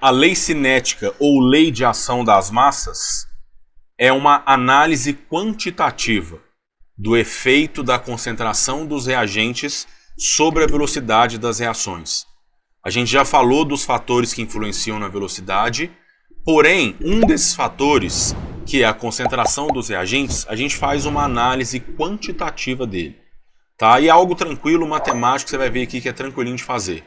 A lei cinética ou lei de ação das massas é uma análise quantitativa do efeito da concentração dos reagentes sobre a velocidade das reações. A gente já falou dos fatores que influenciam na velocidade, porém, um desses fatores, que é a concentração dos reagentes, a gente faz uma análise quantitativa dele. Tá? E é algo tranquilo, matemático, você vai ver aqui que é tranquilinho de fazer.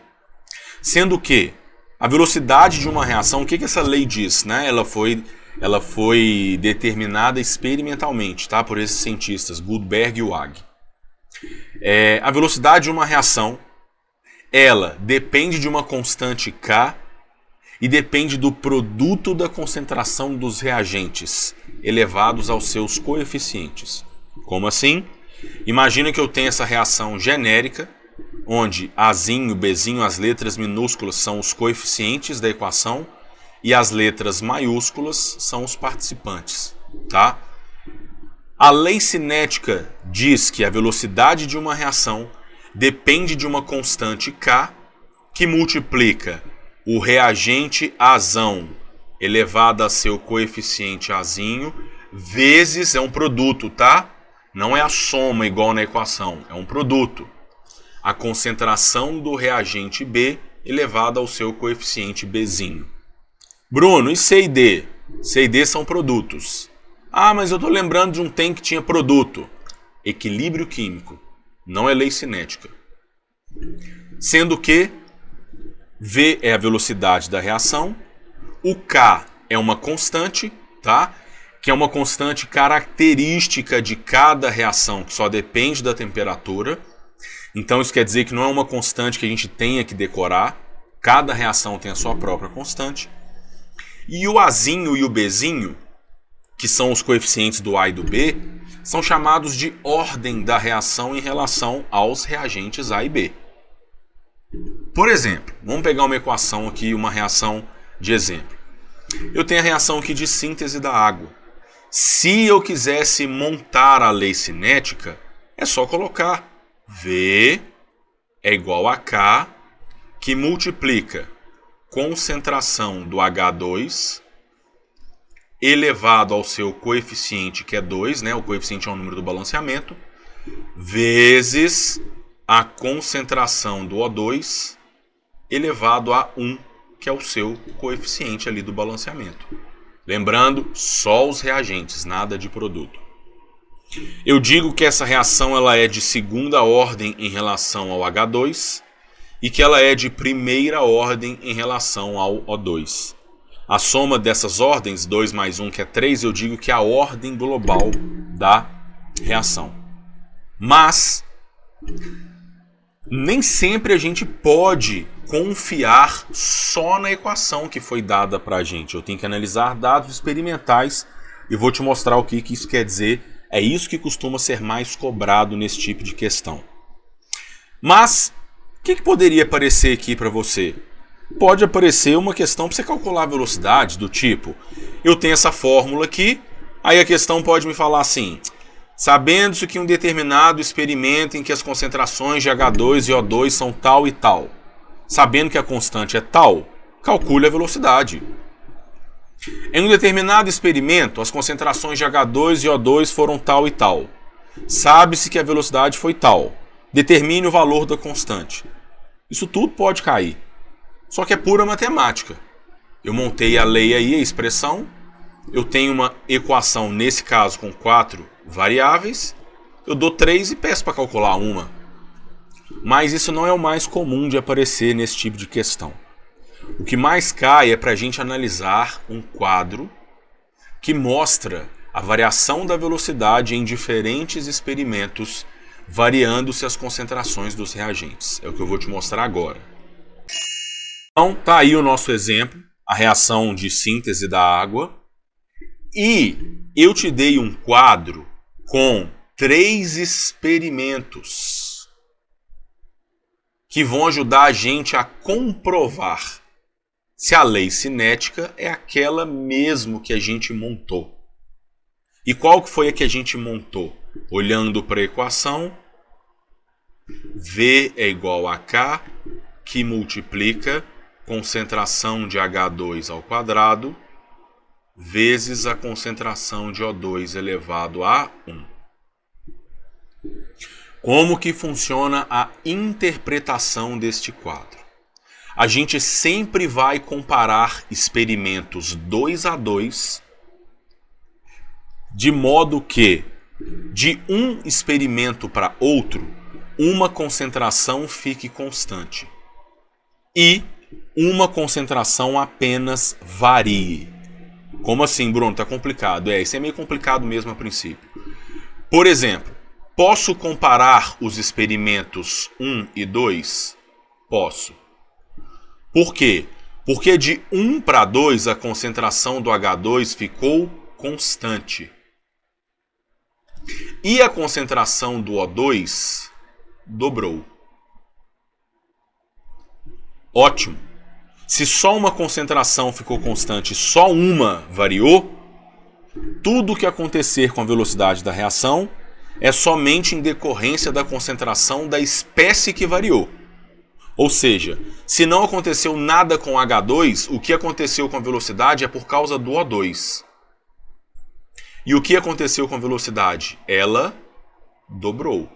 Sendo que a velocidade de uma reação, o que essa lei diz? Né? Ela foi determinada experimentalmente, tá? Por esses cientistas, Gutenberg e Wag. A velocidade de uma reação, ela depende de uma constante K e depende do produto da concentração dos reagentes elevados aos seus coeficientes. Como assim? Imagina que eu tenho essa reação genérica, onde Azinho, Bzinho, as letras minúsculas são os coeficientes da equação e as letras maiúsculas são os participantes. Tá? A lei cinética diz que a velocidade de uma reação depende de uma constante K que multiplica o reagente Azão elevado a seu coeficiente Azinho vezes, é um produto, tá? Não é a soma igual na equação, é um produto. A concentração do reagente B elevado ao seu coeficiente Bzinho. Bruno, e C e D? C e D são produtos. Ah, mas eu estou lembrando de um tem que tinha produto. Equilíbrio químico, não é lei cinética. Sendo que V é a velocidade da reação, o K é uma constante, tá? Que é uma constante característica de cada reação, que só depende da temperatura. Então isso quer dizer que não é uma constante que a gente tenha que decorar. Cada reação tem a sua própria constante. E o Azinho e o Bzinho, que são os coeficientes do A e do B, são chamados de ordem da reação em relação aos reagentes A e B. Por exemplo, vamos pegar uma equação aqui, uma reação de exemplo. Eu tenho a reação aqui de síntese da água. Se eu quisesse montar a lei cinética, é só colocar V é igual a K, que multiplica concentração do H2 elevado ao seu coeficiente, que é 2, né? O coeficiente é o número do balanceamento, vezes a concentração do O2 elevado a 1, que é o seu coeficiente ali do balanceamento. Lembrando, só os reagentes, nada de produto. Eu digo que essa reação ela é de segunda ordem em relação ao H2 e que ela é de primeira ordem em relação ao O2. A soma dessas ordens, 2 mais 1, que é 3, eu digo que é a ordem global da reação. Mas nem sempre a gente pode confiar só na equação que foi dada para a gente. Eu tenho que analisar dados experimentais e vou te mostrar o que isso quer dizer. É isso que costuma ser mais cobrado nesse tipo de questão. Mas, o que poderia aparecer aqui para você? Pode aparecer uma questão para você calcular a velocidade, do tipo, eu tenho essa fórmula aqui, aí a questão pode me falar assim, sabendo-se que um determinado experimento em que as concentrações de H2 e O2 são tal e tal, sabendo que a constante é tal, calcule a velocidade. Em um determinado experimento, as concentrações de H2 e O2 foram tal e tal. Sabe-se que a velocidade foi tal. Determine o valor da constante. Isso tudo pode cair. Só que é pura matemática. Eu montei a lei aí, a expressão. Eu tenho uma equação, nesse caso, com 4 variáveis. Eu dou 3 e peço para calcular uma. Mas isso não é o mais comum de aparecer nesse tipo de questão. O que mais cai é para a gente analisar um quadro que mostra a variação da velocidade em diferentes experimentos, variando-se as concentrações dos reagentes. É o que eu vou te mostrar agora. Então, tá aí o nosso exemplo, a reação de síntese da água. E eu te dei um quadro com 3 experimentos que vão ajudar a gente a comprovar se a lei cinética é aquela mesmo que a gente montou. E qual que foi a que a gente montou? Olhando para a equação, V é igual a K, que multiplica concentração de H2 ao quadrado vezes a concentração de O2 elevado a 1. Como que funciona a interpretação deste quadro? A gente sempre vai comparar experimentos 2 a 2, de modo que, de um experimento para outro, uma concentração fique constante e uma concentração apenas varie. Como assim, Bruno? Está complicado. Isso é meio complicado mesmo a princípio. Por exemplo, posso comparar os experimentos 1 e 2? Posso. Por quê? Porque de 1 para 2 a concentração do H2 ficou constante. E a concentração do O2 dobrou. Ótimo. Se só uma concentração ficou constante e só uma variou, tudo o que acontecer com a velocidade da reação é somente em decorrência da concentração da espécie que variou. Ou seja, se não aconteceu nada com H2, o que aconteceu com a velocidade é por causa do O2. E o que aconteceu com a velocidade? Ela dobrou.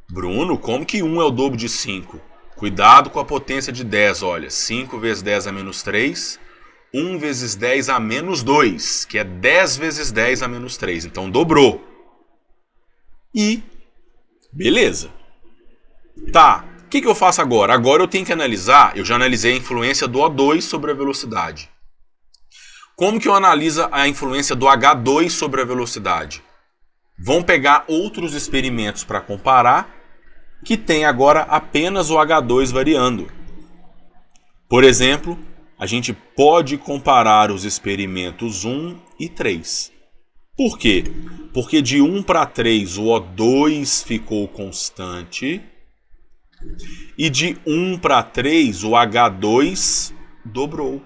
Bruno, como que 1 é o dobro de 5? Cuidado com a potência de 10, olha. 5 vezes 10 a menos 3, 1 vezes 10 a menos 2, que é 10 vezes 10 a menos 3. Então dobrou. E, beleza. Tá, o que eu faço agora? Agora eu tenho que analisar, eu já analisei a influência do O2 sobre a velocidade. Como que eu analiso a influência do H2 sobre a velocidade? Vamos pegar outros experimentos para comparar, que tem agora apenas o H2 variando. Por exemplo, a gente pode comparar os experimentos 1 e 3. Por quê? Porque de 1 para 3 o O2 ficou constante e de 1 para 3 o H2 dobrou.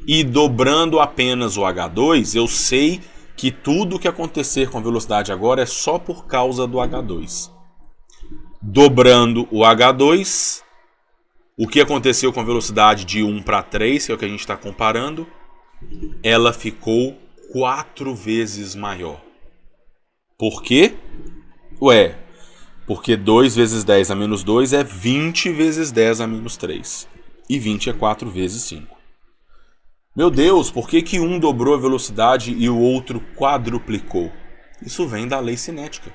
E dobrando apenas o H2, eu sei que tudo o que acontecer com a velocidade agora é só por causa do H2. Dobrando o H2, o que aconteceu com a velocidade de 1 para 3, que é o que a gente está comparando, ela ficou 4 vezes maior. Por quê? Porque 2 vezes 10 a menos 2 é 20 vezes 10 a menos 3. E 20 é 4 vezes 5. Meu Deus, por que um dobrou a velocidade e o outro quadruplicou? Isso vem da lei cinética.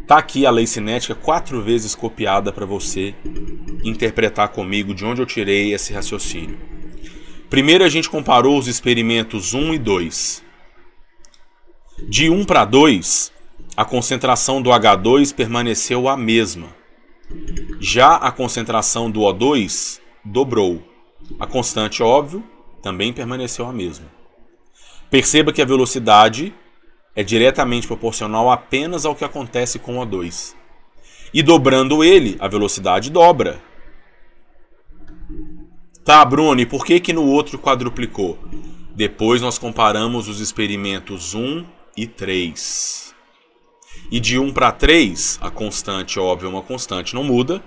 Tá aqui a lei cinética 4 vezes copiada para você interpretar comigo de onde eu tirei esse raciocínio. Primeiro a gente comparou os experimentos 1 e 2. De 1 para 2, a concentração do H2 permaneceu a mesma. Já a concentração do O2 dobrou. A constante, óbvio, também permaneceu a mesma. Perceba que a velocidade é diretamente proporcional apenas ao que acontece com o O2. E dobrando ele, a velocidade dobra. Tá, Bruno, e por que no outro quadruplicou? Depois nós comparamos os experimentos 1 e 3. E de 1 para 3, a constante, óbvio, uma constante não muda.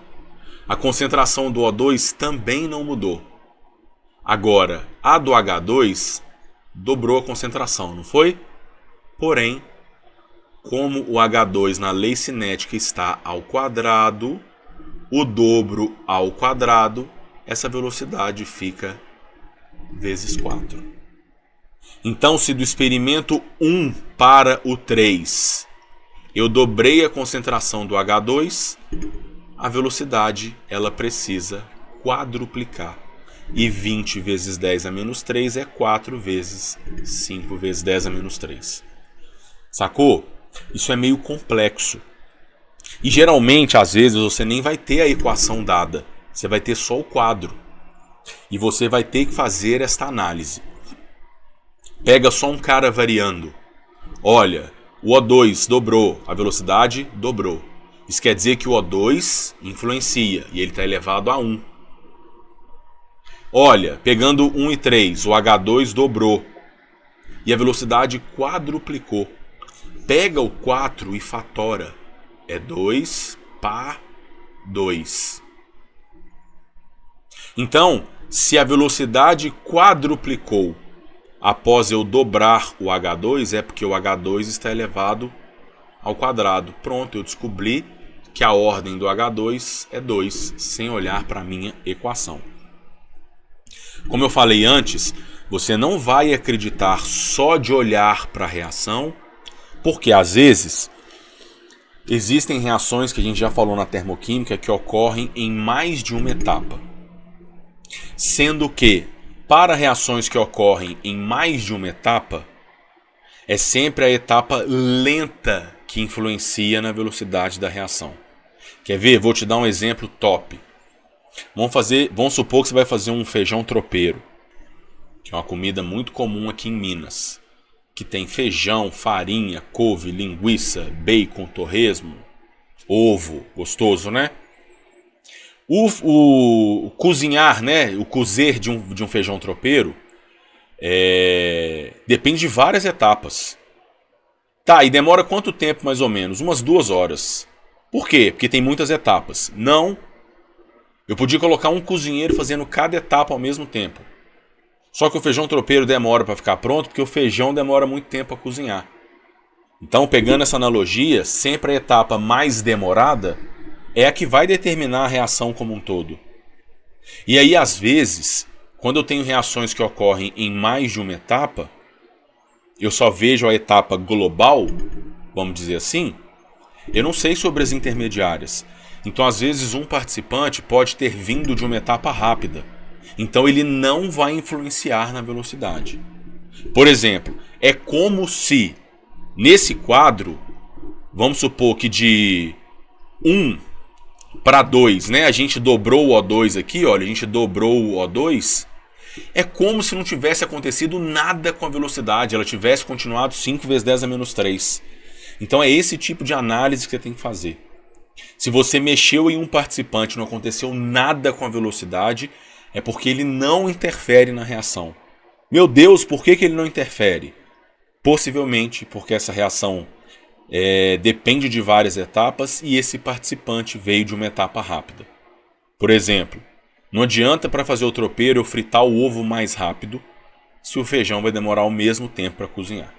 A concentração do O2 também não mudou. Agora, a do H2 dobrou a concentração, não foi? Porém, como o H2 na lei cinética está ao quadrado, o dobro ao quadrado, essa velocidade fica vezes 4. Então, se do experimento 1 para o 3 eu dobrei a concentração do H2, a velocidade ela precisa quadruplicar. E 20 vezes 10 a menos 3 é 4 vezes 5 vezes 10 a menos 3. Sacou? Isso é meio complexo. E geralmente, às vezes, você nem vai ter a equação dada. Você vai ter só o quadro. E você vai ter que fazer esta análise. Pega só um cara variando. Olha, o O2 dobrou, a velocidade dobrou. Isso quer dizer que o O2 influencia e ele está elevado a 1. Olha, pegando 1 e 3, o H2 dobrou e a velocidade quadruplicou. Pega o 4 e fatora. É 2 pá 2. Então, se a velocidade quadruplicou após eu dobrar o H2, é porque o H2 está elevado ao quadrado. Pronto, eu descobri que a ordem do H2 é 2, sem olhar para a minha equação. Como eu falei antes, você não vai acreditar só de olhar para a reação, porque às vezes existem reações que a gente já falou na termoquímica que ocorrem em mais de uma etapa. Sendo que, para reações que ocorrem em mais de uma etapa, é sempre a etapa lenta que influencia na velocidade da reação. Quer ver? Vou te dar um exemplo top. Vamos supor que você vai fazer um feijão tropeiro, que é uma comida muito comum aqui em Minas, que tem feijão, farinha, couve, linguiça, bacon, torresmo, ovo, gostoso, né? O cozinhar, né? O cozer de um feijão tropeiro depende de várias etapas. Tá, e demora quanto tempo mais ou menos? Umas 2 horas. Por quê? Porque tem muitas etapas. Não. Eu podia colocar um cozinheiro fazendo cada etapa ao mesmo tempo. Só que o feijão tropeiro demora para ficar pronto porque o feijão demora muito tempo a cozinhar. Então, pegando essa analogia, sempre a etapa mais demorada é a que vai determinar a reação como um todo. E aí, às vezes, quando eu tenho reações que ocorrem em mais de uma etapa, eu só vejo a etapa global, vamos dizer assim, eu não sei sobre as intermediárias. Então, às vezes, um participante pode ter vindo de uma etapa rápida. Então, ele não vai influenciar na velocidade. Por exemplo, é como se, nesse quadro, vamos supor que de 1 para 2, né? A gente dobrou o O2 aqui, olha, a gente dobrou o O2. É como se não tivesse acontecido nada com a velocidade, ela tivesse continuado 5 vezes 10 a menos 3. Então é esse tipo de análise que você tem que fazer. Se você mexeu em um participante e não aconteceu nada com a velocidade, é porque ele não interfere na reação. Meu Deus, por que ele não interfere? Possivelmente porque essa reação depende de várias etapas e esse participante veio de uma etapa rápida. Por exemplo, não adianta para fazer o tropeiro eu fritar o ovo mais rápido se o feijão vai demorar o mesmo tempo para cozinhar.